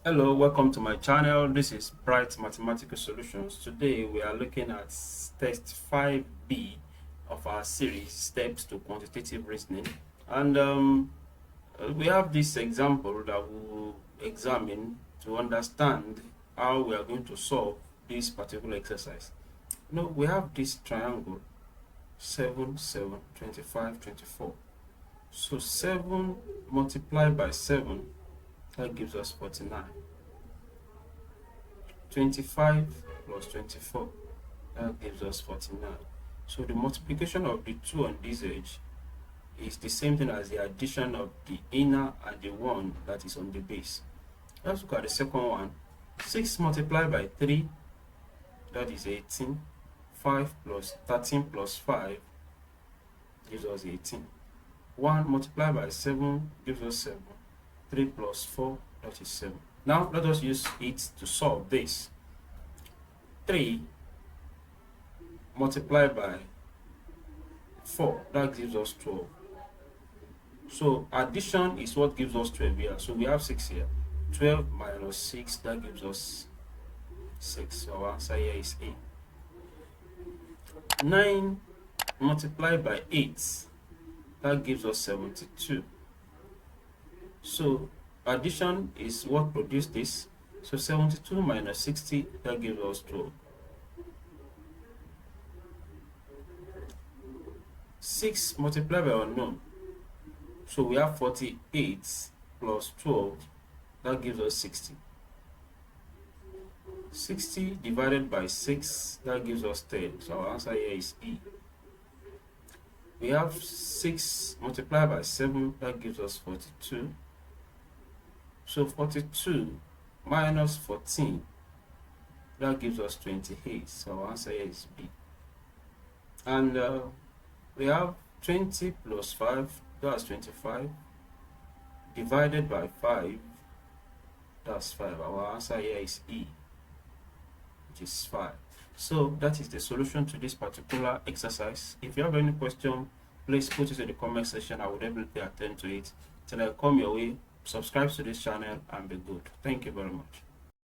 Hello, welcome to my channel. This is Bright Mathematical Solutions. Today we are looking at test 5B of our series Steps to Quantitative Reasoning, and we have this example that we will examine to understand how we are going to solve this particular exercise. We have this triangle 7, 7, 25, 24. So 7 multiplied by 7, that gives us 49. 25 plus 24, that gives us 49. So the multiplication of the 2 on this edge is the same thing as the addition of the inner and the 1 that is on the base. Let's look at the second one. 6 multiplied by 3, that is 18. 5 plus 13 plus 5 gives us 18. 1 multiplied by 7 gives us 7. 3 plus 4, that is 7. Now let us use it to solve this. 3 multiplied by 4, that gives us 12. So addition is what gives us 12 here. So we have 6 here. 12 minus 6, that gives us 6. So our answer here is A. 9 multiplied by 8, that gives us 72. So addition is what produced this. So 72 minus 60, that gives us 12. 6 multiplied by unknown. So we have 48 plus 12, that gives us 60. 60 divided by 6, that gives us 10. So our answer here is E. We have 6 multiplied by 7, that gives us 42. So 42 minus 14, that gives us 28. So our answer here is B. And we have 20 plus 5, that's 25, divided by 5, that's 5. Our answer here is E, which is 5. So that is the solution to this particular exercise. If you have any question, please put it in the comment section. I will definitely attend to it. Till I come your way, subscribe to this channel and be good. Thank you very much.